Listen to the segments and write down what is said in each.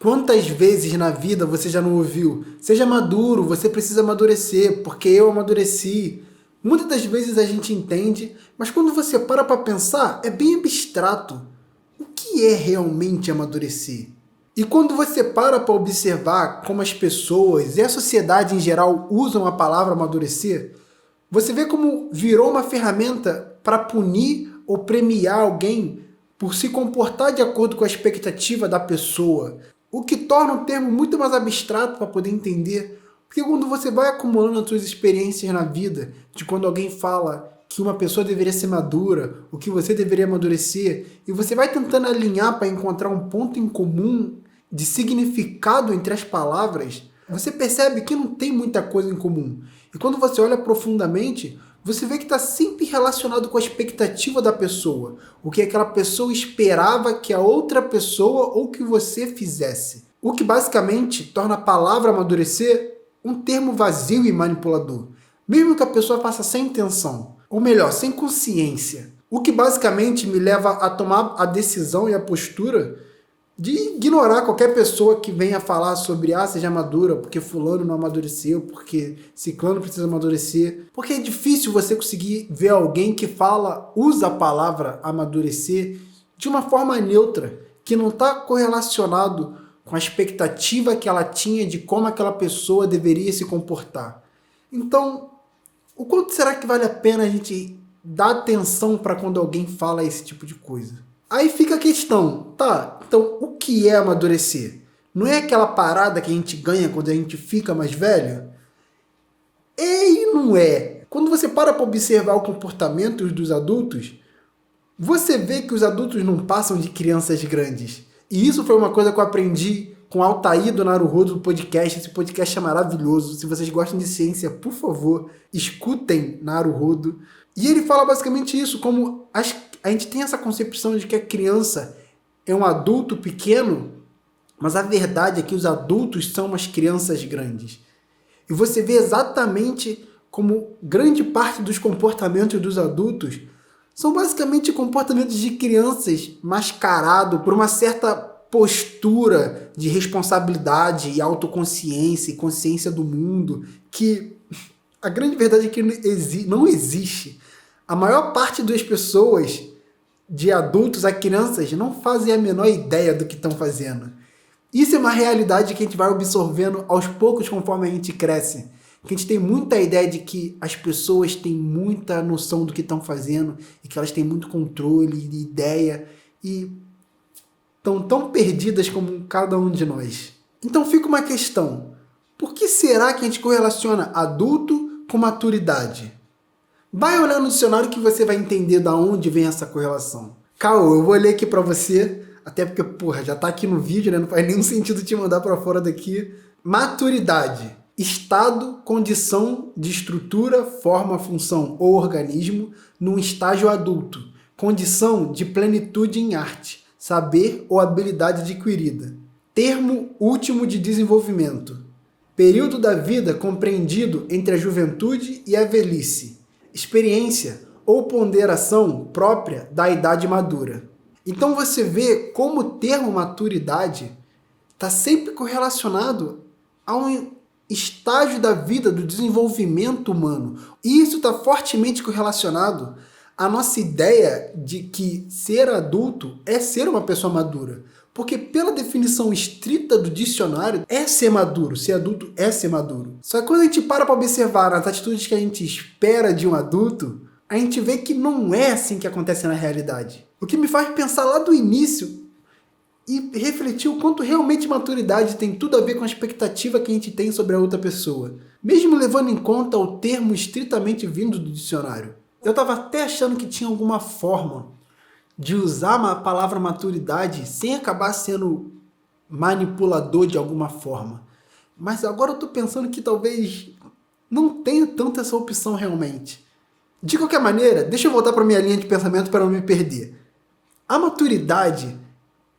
Quantas vezes na vida você já não ouviu? Seja maduro, você precisa amadurecer, porque eu amadureci. Muitas das vezes a gente entende, mas quando você para pensar, é bem abstrato. O que é realmente amadurecer? E quando você para observar como as pessoas e a sociedade em geral usam a palavra amadurecer, você vê como virou uma ferramenta para punir ou premiar alguém por se comportar de acordo com a expectativa da pessoa, o que torna o termo muito mais abstrato para poder entender. Porque quando você vai acumulando as suas experiências na vida, de quando alguém fala que uma pessoa deveria ser madura, o que você deveria amadurecer, e você vai tentando alinhar para encontrar um ponto em comum de significado entre as palavras, você percebe que não tem muita coisa em comum. E quando você olha profundamente, você vê que está sempre relacionado com a expectativa da pessoa, o que aquela pessoa esperava que a outra pessoa ou que você fizesse. O que basicamente torna a palavra amadurecer um termo vazio e manipulador, mesmo que a pessoa faça sem intenção, ou melhor, sem consciência. O que basicamente me leva a tomar a decisão e a postura de ignorar qualquer pessoa que venha falar sobre seja madura, porque fulano não amadureceu, porque ciclano precisa amadurecer. Porque é difícil você conseguir ver alguém que usa a palavra amadurecer de uma forma neutra, que não está correlacionado com a expectativa que ela tinha de como aquela pessoa deveria se comportar. Então, o quanto será que vale a pena a gente dar atenção para quando alguém fala esse tipo de coisa? Aí fica a questão, tá, então o que é amadurecer? Não é aquela parada que a gente ganha quando a gente fica mais velho? E não é. Quando você para observar o comportamento dos adultos, você vê que os adultos não passam de crianças grandes. E isso foi uma coisa que eu aprendi com Altair do Naruhodo do podcast. Esse podcast é maravilhoso. Se vocês gostam de ciência, por favor, escutem Naruhodo. E ele fala basicamente isso, como a gente tem essa concepção de que a criança é um adulto pequeno, mas a verdade é que os adultos são umas crianças grandes. E você vê exatamente como grande parte dos comportamentos dos adultos são basicamente comportamentos de crianças mascarado por uma certa postura de responsabilidade e autoconsciência e consciência do mundo, que a grande verdade é que não existe. A maior parte das pessoas, de adultos a crianças, não fazem a menor ideia do que estão fazendo. Isso é uma realidade que a gente vai absorvendo aos poucos conforme a gente cresce. Que a gente tem muita ideia de que as pessoas têm muita noção do que estão fazendo e que elas têm muito controle e ideia e estão tão perdidas como cada um de nós. Então fica uma questão. Por que será que a gente correlaciona adulto com maturidade? Vai olhando no dicionário que você vai entender de onde vem essa correlação. Caô, eu vou ler aqui para você, até porque, já tá aqui no vídeo, né? Não faz nenhum sentido te mandar para fora daqui. Maturidade. Estado, condição de estrutura, forma, função ou organismo num estágio adulto. Condição de plenitude em arte, saber ou habilidade adquirida. Termo último de desenvolvimento. Período da vida compreendido entre a juventude e a velhice. Experiência ou ponderação própria da idade madura. Então você vê como o termo maturidade está sempre correlacionado a um estágio da vida do desenvolvimento humano. E isso está fortemente correlacionado à nossa ideia de que ser adulto é ser uma pessoa madura. Porque pela definição estrita do dicionário, é ser maduro. Ser adulto é ser maduro. Só que quando a gente para observar as atitudes que a gente espera de um adulto, a gente vê que não é assim que acontece na realidade. O que me faz pensar lá do início e refletir o quanto realmente maturidade tem tudo a ver com a expectativa que a gente tem sobre a outra pessoa. Mesmo levando em conta o termo estritamente vindo do dicionário. Eu estava até achando que tinha alguma forma de usar a palavra maturidade sem acabar sendo manipulador de alguma forma. Mas agora eu estou pensando que talvez não tenha tanto essa opção realmente. De qualquer maneira, deixa eu voltar para minha linha de pensamento para não me perder. A maturidade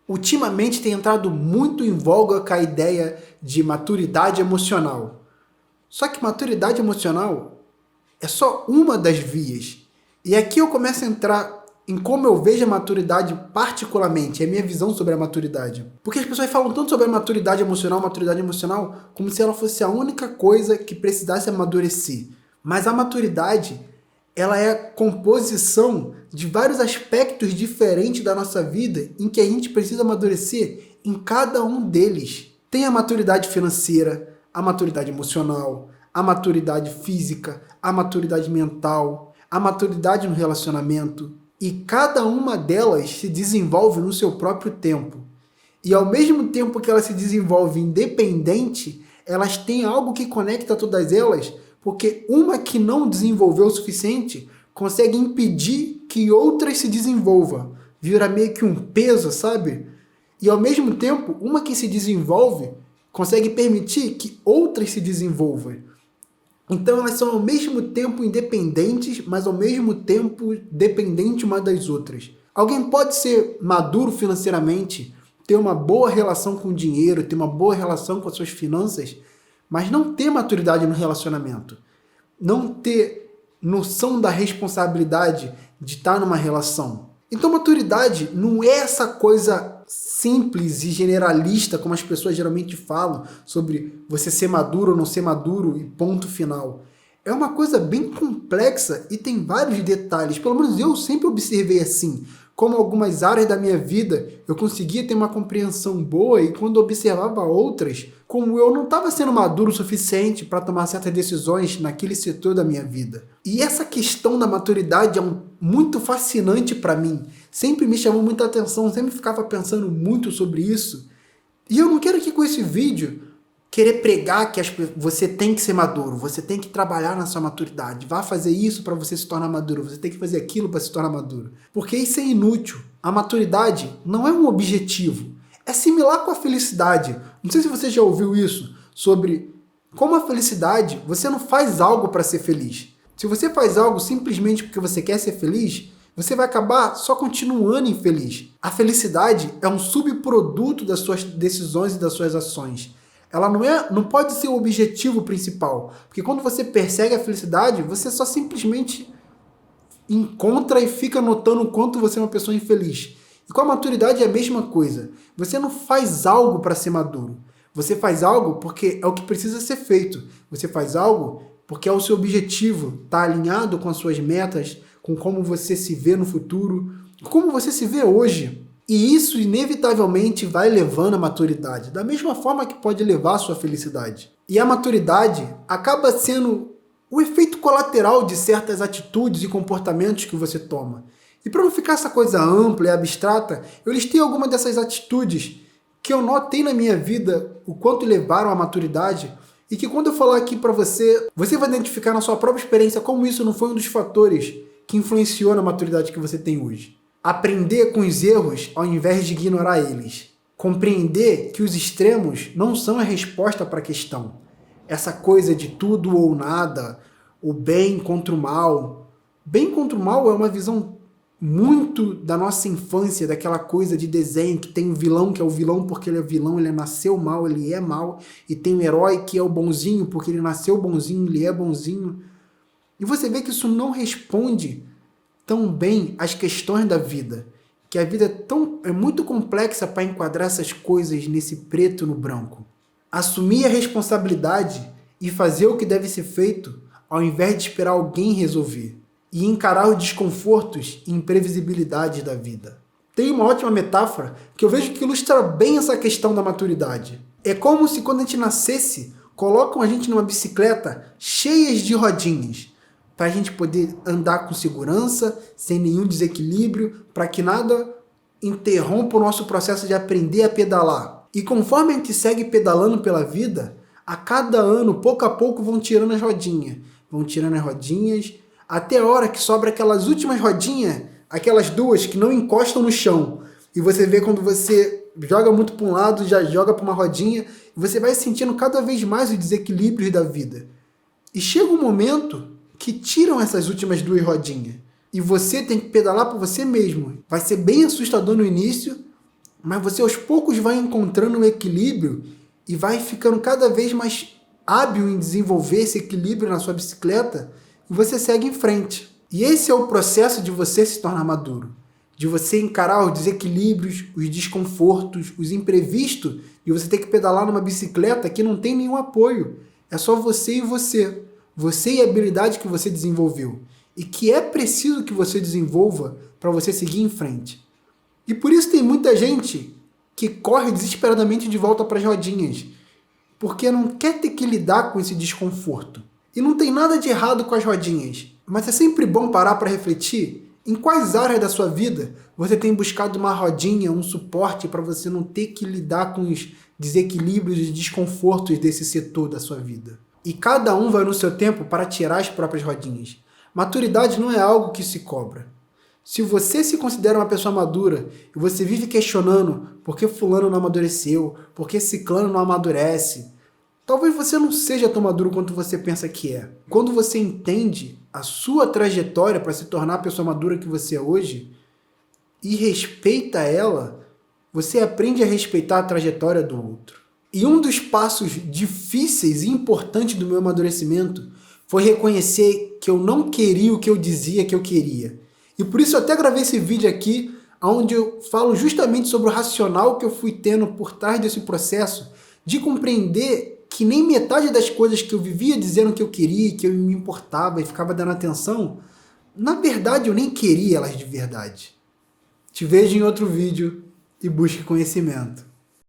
ultimamente tem entrado muito em voga com a ideia de maturidade emocional. Só que maturidade emocional é só uma das vias. E aqui eu começo a entrar em como eu vejo a maturidade particularmente, é a minha visão sobre a maturidade. Porque as pessoas falam tanto sobre a maturidade emocional, como se ela fosse a única coisa que precisasse amadurecer. Mas a maturidade, ela é a composição de vários aspectos diferentes da nossa vida em que a gente precisa amadurecer em cada um deles. Tem a maturidade financeira, a maturidade emocional, a maturidade física, a maturidade mental, a maturidade no relacionamento. E cada uma delas se desenvolve no seu próprio tempo. E ao mesmo tempo que ela se desenvolve independente, elas têm algo que conecta todas elas, porque uma que não desenvolveu o suficiente consegue impedir que outras se desenvolvam. Vira meio que um peso, sabe? E ao mesmo tempo, uma que se desenvolve consegue permitir que outras se desenvolvam. Então elas são ao mesmo tempo independentes, mas ao mesmo tempo dependentes uma das outras. Alguém pode ser maduro financeiramente, ter uma boa relação com o dinheiro, ter uma boa relação com as suas finanças, mas não ter maturidade no relacionamento. Não ter noção da responsabilidade de estar numa relação. Então maturidade não é essa coisa simples e generalista, como as pessoas geralmente falam, sobre você ser maduro ou não ser maduro e ponto final. É uma coisa bem complexa e tem vários detalhes, pelo menos eu sempre observei assim. Como algumas áreas da minha vida eu conseguia ter uma compreensão boa e quando observava outras, como eu não estava sendo maduro o suficiente para tomar certas decisões naquele setor da minha vida. E essa questão da maturidade é muito fascinante para mim. Sempre me chamou muita atenção, sempre ficava pensando muito sobre isso. E eu não quero aqui com esse vídeo querer pregar que você tem que ser maduro, você tem que trabalhar na sua maturidade, vá fazer isso para você se tornar maduro, você tem que fazer aquilo para se tornar maduro. Porque isso é inútil. A maturidade não é um objetivo, é similar com a felicidade. Não sei se você já ouviu isso, sobre como a felicidade, você não faz algo para ser feliz. Se você faz algo simplesmente porque você quer ser feliz, você vai acabar só continuando infeliz. A felicidade é um subproduto das suas decisões e das suas ações. Ela não pode ser o objetivo principal, porque quando você persegue a felicidade, você só simplesmente encontra e fica notando o quanto você é uma pessoa infeliz. E com a maturidade é a mesma coisa. Você não faz algo para ser maduro. Você faz algo porque é o que precisa ser feito. Você faz algo porque é o seu objetivo, está alinhado com as suas metas, com como você se vê no futuro, como você se vê hoje. E isso inevitavelmente vai levando à maturidade, da mesma forma que pode levar à sua felicidade. E a maturidade acaba sendo o efeito colateral de certas atitudes e comportamentos que você toma. E para não ficar essa coisa ampla e abstrata, eu listei algumas dessas atitudes que eu notei na minha vida o quanto levaram à maturidade e que quando eu falar aqui para você, você vai identificar na sua própria experiência como isso não foi um dos fatores que influenciou na maturidade que você tem hoje. Aprender com os erros ao invés de ignorar eles. Compreender que os extremos não são a resposta para a questão. Essa coisa de tudo ou nada, o bem contra o mal. Bem contra o mal é uma visão muito da nossa infância, daquela coisa de desenho que tem um vilão que é o vilão porque ele é vilão, ele nasceu mal, ele é mal. E tem um herói que é o bonzinho porque ele nasceu bonzinho, ele é bonzinho. E você vê que isso não responde tão bem as questões da vida, que a vida é muito complexa para enquadrar essas coisas nesse preto no branco. Assumir a responsabilidade e fazer o que deve ser feito ao invés de esperar alguém resolver e encarar os desconfortos e imprevisibilidades da vida. Tem uma ótima metáfora que eu vejo que ilustra bem essa questão da maturidade. É como se quando a gente nascesse, colocam a gente numa bicicleta cheia de rodinhas, para a gente poder andar com segurança, sem nenhum desequilíbrio, para que nada interrompa o nosso processo de aprender a pedalar. E conforme a gente segue pedalando pela vida, a cada ano, pouco a pouco, vão tirando as rodinhas, até a hora que sobra aquelas últimas rodinhas, aquelas duas que não encostam no chão. E você vê quando você joga muito para um lado, já joga para uma rodinha, e você vai sentindo cada vez mais os desequilíbrios da vida. E chega um momento que tiram essas últimas duas rodinhas. E você tem que pedalar por você mesmo. Vai ser bem assustador no início, mas você aos poucos vai encontrando um equilíbrio e vai ficando cada vez mais hábil em desenvolver esse equilíbrio na sua bicicleta e você segue em frente. E esse é o processo de você se tornar maduro. de você encarar os desequilíbrios, os desconfortos, os imprevistos, e você ter que pedalar numa bicicleta que não tem nenhum apoio. É só você e você. Você e a habilidade que você desenvolveu. E que é preciso que você desenvolva para você seguir em frente. E por isso tem muita gente que corre desesperadamente de volta para as rodinhas, porque não quer ter que lidar com esse desconforto. E não tem nada de errado com as rodinhas, mas é sempre bom parar para refletir em quais áreas da sua vida você tem buscado uma rodinha, um suporte para você não ter que lidar com os desequilíbrios e desconfortos desse setor da sua vida. E cada um vai no seu tempo para tirar as próprias rodinhas. Maturidade não é algo que se cobra. Se você se considera uma pessoa madura e você vive questionando por que fulano não amadureceu, por que ciclano não amadurece, talvez você não seja tão maduro quanto você pensa que é. Quando você entende a sua trajetória para se tornar a pessoa madura que você é hoje e respeita ela, você aprende a respeitar a trajetória do outro. E um dos passos difíceis e importantes do meu amadurecimento foi reconhecer que eu não queria o que eu dizia que eu queria. E por isso eu até gravei esse vídeo aqui, onde eu falo justamente sobre o racional que eu fui tendo por trás desse processo de compreender que nem metade das coisas que eu vivia dizendo que eu queria, que eu me importava e ficava dando atenção, na verdade eu nem queria elas de verdade. Te vejo em outro vídeo e busque conhecimento.